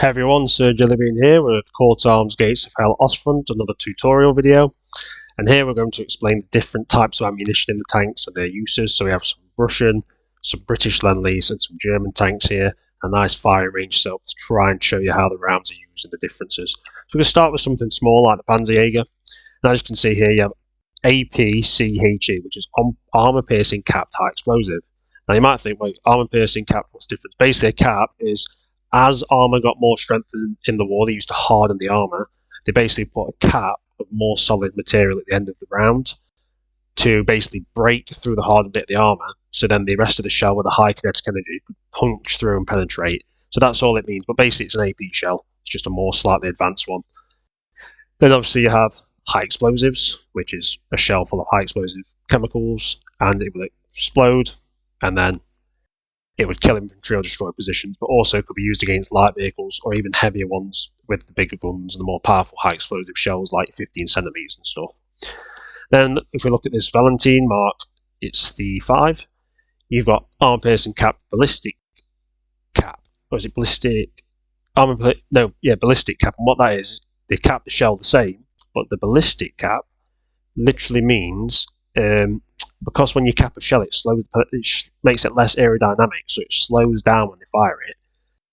Hey everyone, StrategyGame here with CallToArms Gates of Hell-Ostfront, another tutorial video. And here we're going to explain the different types of ammunition in the tanks and their uses. So we have some Russian, some British Lend-Lease and some German tanks here. A nice firing range set up to try and show you how the rounds are used and the differences. So we're going to start with something small like the Panzerjäger. And as you can see here, you have APCHE, which is armor-piercing capped high explosive. Now you might think, wait, armor-piercing cap, what's the difference? Basically a cap is, as armor got more strength in the war, they used to harden the armor. They basically put a cap of more solid material at the end of the round to basically break through the hardened bit of the armor, so then the rest of the shell with a high kinetic energy could punch through and penetrate. So that's all it means, but basically it's an AP shell. It's just a more slightly advanced one. Then obviously you have high explosives, which is a shell full of high explosive chemicals, and it will explode, and then it would kill infantry or destroy positions, but also could be used against light vehicles or even heavier ones with the bigger guns and the more powerful high explosive shells like 15 centimeters and stuff. Then if we look at this Valentine mark, it's the 5. You've got armor piercing cap, ballistic cap, or is it ballistic? Ballistic cap. And what that is, they cap the shell the same, but the ballistic cap literally means because when you cap a shell, it makes it less aerodynamic, so it slows down when they fire it.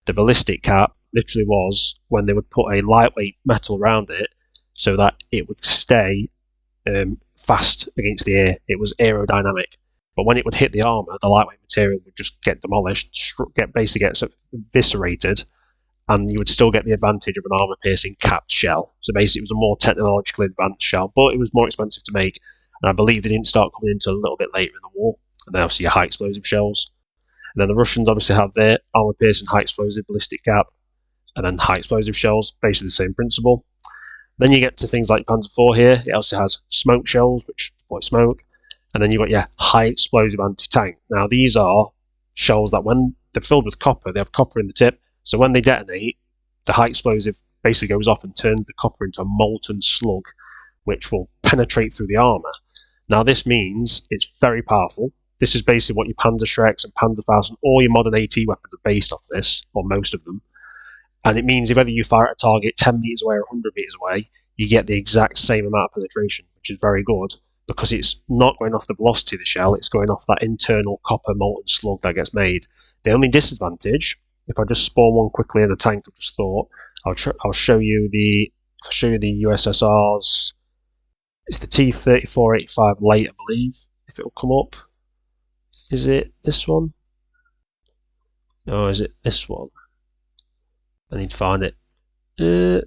The ballistic cap literally was when they would put a lightweight metal around it so that it would stay fast against the air. It was aerodynamic, but when it would hit the armor, the lightweight material would just get demolished, basically get eviscerated, and you would still get the advantage of an armor-piercing capped shell. So basically, it was a more technologically advanced shell, but it was more expensive to make. And I believe they didn't start coming into a little bit later in the war. And then obviously your high explosive shells. And then the Russians obviously have their armor piercing high explosive ballistic cap, and then high explosive shells, basically the same principle. Then you get to things like Panzer IV here. It also has smoke shells, which deploy smoke. And then you've got your high explosive anti-tank. Now these are shells that when they're filled with copper, they have copper in the tip. So when they detonate, the high explosive basically goes off and turns the copper into a molten slug, which will penetrate through the armor. Now this means it's very powerful. This is basically what your Panzerschrecks and Panzerfaust, all your modern AT weapons are based off this, or most of them. And it means if whether you fire at a target 10 meters away or 100 meters away, you get the exact same amount of penetration, which is very good, because it's not going off the velocity of the shell, it's going off that internal copper molten slug that gets made. The only disadvantage, if I just spawn one quickly in the tank, I've just thought, I'll show you the USSR's. It's the T-3485 late, I believe, if it'll come up. Is it this one? No, is it this one? I need to find it. There,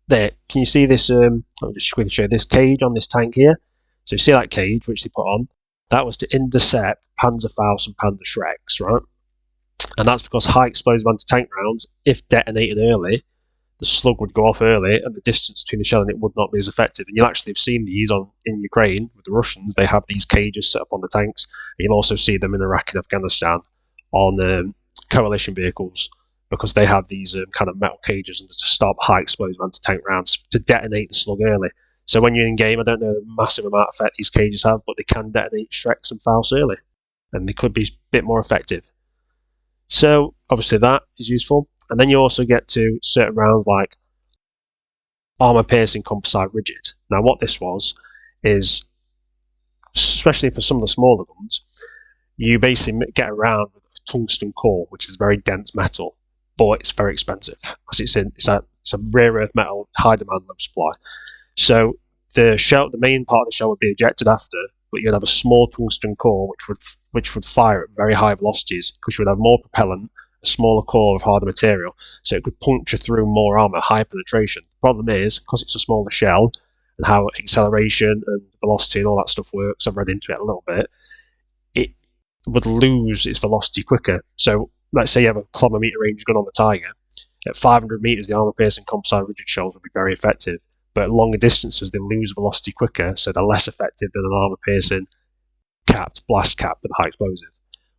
can you see this? Let me just quickly show you this cage on this tank here. So you see that cage, which they put on? That was to intercept Panzerfaust and Panzerschrecks, right? And that's because high explosive anti-tank rounds, if detonated early, the slug would go off early, and the distance between the shell and it would not be as effective. And you'll actually have seen these in Ukraine with the Russians. They have these cages set up on the tanks. And you'll also see them in Iraq and Afghanistan on coalition vehicles, because they have these kind of metal cages to stop high explosive anti-tank rounds to detonate the slug early. So when you're in game, I don't know the massive amount of effect these cages have, but they can detonate Shreks and Faust early, and they could be a bit more effective. So obviously that is useful. And then you also get to certain rounds like armor-piercing composite rigid. Now what this was is, especially for some of the smaller guns, you basically get a round with a tungsten core, which is very dense metal, but it's very expensive because it's a rare earth metal, high demand, low supply. So the main part of the shell would be ejected after, but you'd have a small tungsten core which would fire at very high velocities, because you would have more propellant, a smaller core of harder material, so it could puncture through more armor, high penetration. The problem is, because it's a smaller shell, and how acceleration and velocity and all that stuff works, I've read into it a little bit, it would lose its velocity quicker. So let's say you have a kilometer range gun on the Tiger. At 500 meters, the armor-piercing composite rigid shells would be very effective, but at longer distances, they lose velocity quicker, so they're less effective than an armor-piercing capped blast cap with high explosive.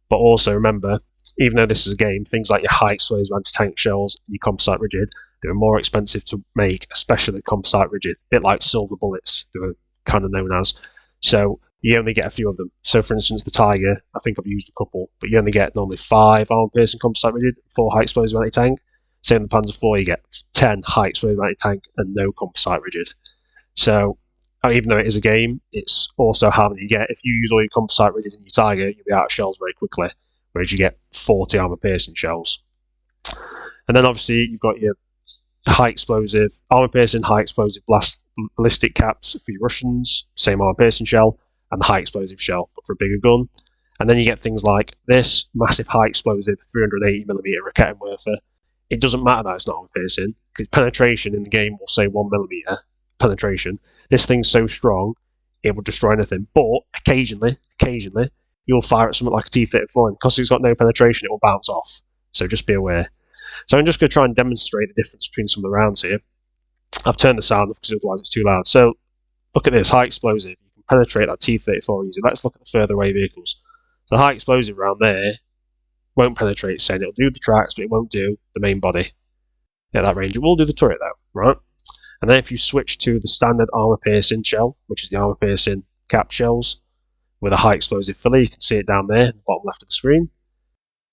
But also remember, even though this is a game, things like your high explosive anti-tank shells and your composite rigid, they were more expensive to make, especially composite rigid, a bit like silver bullets, they were kind of known as. So you only get a few of them. So for instance, the Tiger, I think I've used a couple, but you only get normally 5 armor-piercing composite rigid, 4 high explosive anti-tank. Same with the Panzer IV, you get 10 high explosive anti-tank and no composite rigid. So even though it is a game, it's also how many you get. If you use all your composite rigid in your Tiger, you'll be out of shells very quickly, whereas you get 40 armor piercing shells. And then obviously you've got your high explosive, armor piercing, high explosive ballistic caps for your Russians, same armor piercing shell, and the high explosive shell, but for a bigger gun. And then you get things like this massive high explosive 380mm Raketenwerfer. It doesn't matter that it's not armor piercing, because penetration in the game will say 1mm penetration. This thing's so strong, it will destroy anything. But occasionally, you'll fire at something like a T-34, and because it's got no penetration, it will bounce off. So just be aware. So I'm just going to try and demonstrate the difference between some of the rounds here. I've turned the sound off because otherwise it's too loud. So look at this, high explosive. You can penetrate that T-34 easily. Let's look at the further away vehicles. So the high explosive round there won't penetrate, saying it'll do the tracks, but it won't do the main body at that range. It will do the turret though, right? And then if you switch to the standard armor piercing shell, which is the armor piercing cap shells with a high explosive filler, you can see it down there in the bottom left of the screen.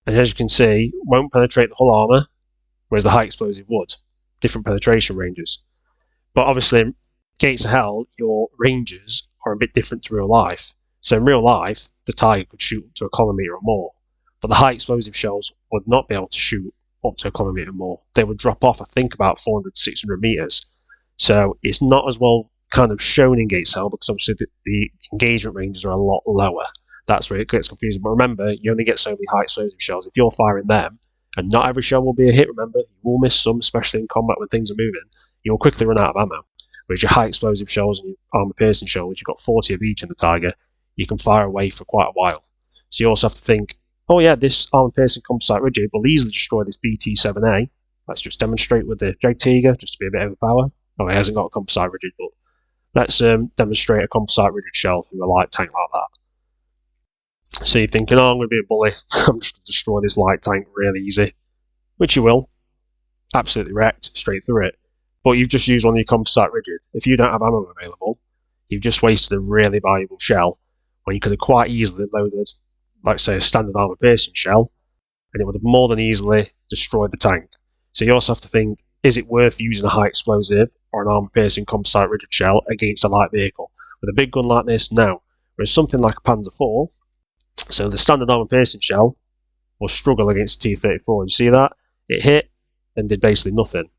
And as you can see, won't penetrate the whole armor, whereas the high explosive would. Different penetration ranges. But obviously, Gates of Hell, your ranges are a bit different to real life. So in real life, the Tiger could shoot up to a kilometre or more, but the high explosive shells would not be able to shoot up to a kilometre or more. They would drop off, I think, about 400 to 600 metres. So it's not as well kind of shown in Gates of Hell because obviously the engagement ranges are a lot lower. That's where it gets confusing. But remember, you only get so many high explosive shells. If you're firing them, and not every shell will be a hit, remember, you will miss some, especially in combat when things are moving, you will quickly run out of ammo. Whereas your high explosive shells and your armor piercing shells, you've got 40 of each in the Tiger, you can fire away for quite a while. So you also have to think, oh yeah, this armor piercing composite rigid will easily destroy this BT-7A. Let's just demonstrate with the Jag Tiger, just to be a bit overpowered. Oh, it hasn't got a composite rigid, but let's demonstrate a composite rigid shell through a light tank like that. So you're thinking, oh, I'm going to be a bully. I'm just going to destroy this light tank really easy. Which you will. Absolutely wrecked, straight through it. But you've just used one of your composite rigid. If you don't have ammo available, you've just wasted a really valuable shell when you could have quite easily loaded, like say, a standard armor piercing shell, and it would have more than easily destroyed the tank. So you also have to think, is it worth using a high explosive or an armor piercing composite rigid shell against a light vehicle? With a big gun like this, no. Whereas something like a Panzer IV, so the standard armor piercing shell will struggle against the T-34. You see that? It hit and did basically nothing.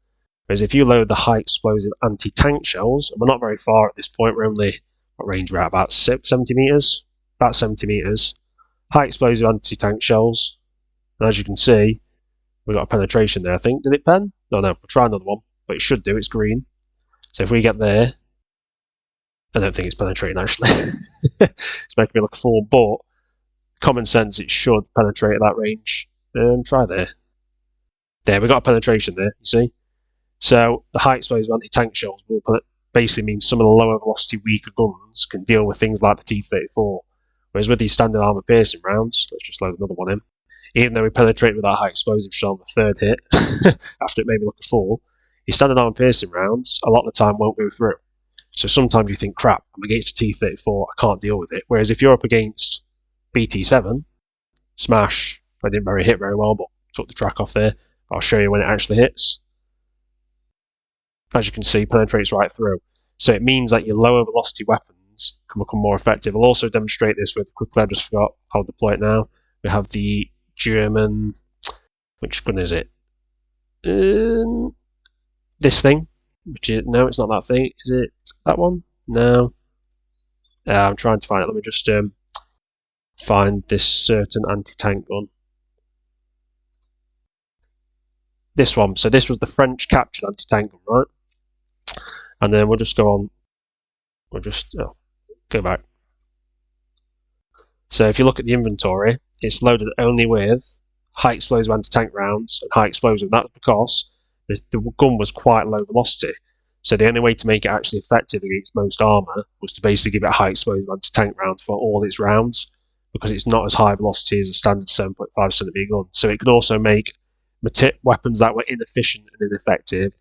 Whereas if you load the high explosive anti-tank shells, and we're not very far at this point, we're only, what range we're at, about 70 metres? About 70 metres. High explosive anti-tank shells, and as you can see, we've got a penetration there, I think. Did it pen? No, we'll try another one, but it should do, it's green. So if we get there, I don't think it's penetrating actually. It's making me look a fool, but common sense, it should penetrate at that range. Try there. There, we got a penetration there, you see? So the high explosive anti-tank shells will basically mean some of the lower velocity, weaker guns can deal with things like the T-34. Whereas with these standard armor piercing rounds, let's just load another one in. Even though we penetrate with that high explosive shell on the third hit, after it made me look a fool, your standard armor piercing rounds, a lot of the time, won't go through. So sometimes you think, crap, I'm against a T-34, I can't deal with it. Whereas if you're up against BT-7, smash, I didn't hit very well, but took the track off there. I'll show you when it actually hits. As you can see, penetrates right through. So it means that your lower velocity weapons can become more effective. I'll also demonstrate this with, quickly, I just forgot, I'll deploy it now. We have the German, which gun is it? This thing, which is, no, it's not that thing. Is it that one? No. I'm trying to find it. Let me just find this certain anti-tank gun. This one. So this was the French captured anti-tank gun, right? And then we'll just go on. We'll just go back. So if you look at the inventory, it's loaded only with high explosive anti-tank rounds and high explosive. That's because the gun was quite low velocity. So the only way to make it actually effective against most armour was to basically give it a high explosive anti-tank round for all its rounds, because it's not as high velocity as a standard 7.5cm gun. So it could also make weapons that were inefficient and ineffective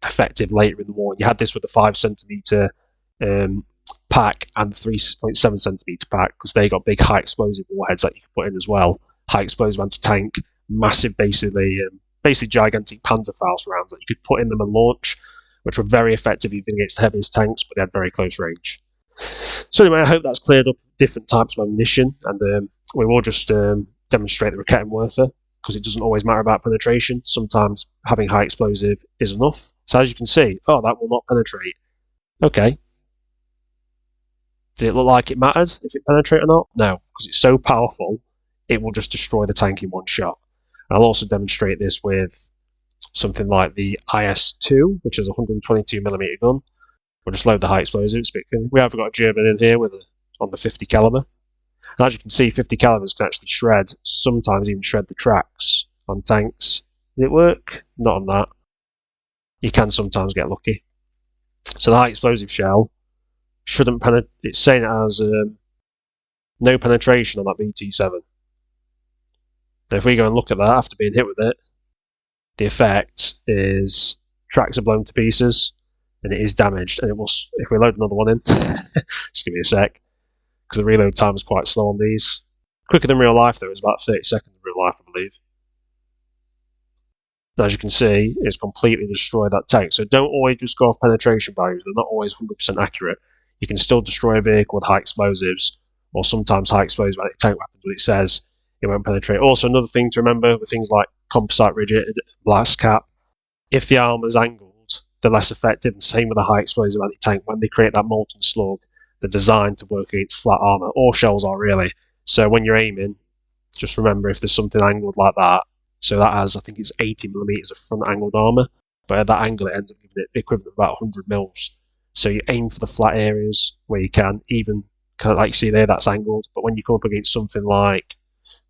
effective later in the war. You had this with the 5cm pack and the 3.7cm pack, because they got big high explosive warheads that you could put in as well. High explosive anti-tank, massive basically basically gigantic Panzerfaust rounds that you could put in them and launch, which were very effective even against the heaviest tanks, but they had very close range. So anyway, I hope that's cleared up different types of ammunition, and we will just demonstrate the Raketenwerfer, because it doesn't always matter about penetration. Sometimes having high explosive is enough. So as you can see, oh, that will not penetrate. Okay. Did it look like it mattered if it penetrated or not? No, because it's so powerful, it will just destroy the tank in one shot. And I'll also demonstrate this with something like the IS-2, which is a 122mm gun. We'll just load the high explosives. We have got a German in here with on the 50 caliber. And as you can see, 50 calibers can actually shred, sometimes even shred the tracks on tanks. Did it work? Not on that. You can sometimes get lucky. So the high explosive shell shouldn't penetrate. It's saying it has no penetration on that BT7. Now if we go and look at that after being hit with it, the effect is tracks are blown to pieces and it is damaged. And it will, if we load another one in, just give me a sec, because the reload time is quite slow on these. Quicker than real life though, it's about 30 seconds in real life, I believe. And as you can see, it's completely destroyed that tank. So don't always just go off penetration values, they're not always 100% accurate. You can still destroy a vehicle with high explosives, or sometimes high explosive tank weapons, but it says it won't penetrate. Also, another thing to remember with things like Composite rigid, Ballistic Cap, if the armor's angled, they're less effective, and same with a high explosive anti-tank. When they create that molten slug, they're designed to work against flat armor. All shells are really. So when you're aiming, just remember if there's something angled like that, so that has, I think it's 80mm of front angled armor, but at that angle it ends up giving it the equivalent of about 100 mils. So you aim for the flat areas where you can, even kind of like you see there, that's angled. But when you come up against something like,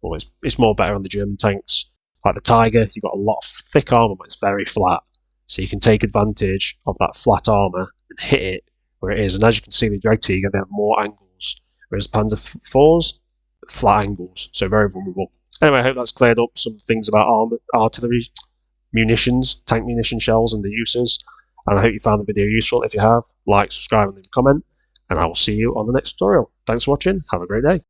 well, it's more better on the German tanks, like the Tiger, you've got a lot of thick armor, but it's very flat. So you can take advantage of that flat armor and hit it where it is. And as you can see, the Tiger, they have more angles, whereas Panzer IVs, flat angles, so very vulnerable. Anyway, I hope that's cleared up some things about armor, artillery, munitions, tank munition shells, and the uses. And I hope you found the video useful. If you have, like, subscribe, and leave a comment. And I will see you on the next tutorial. Thanks for watching. Have a great day.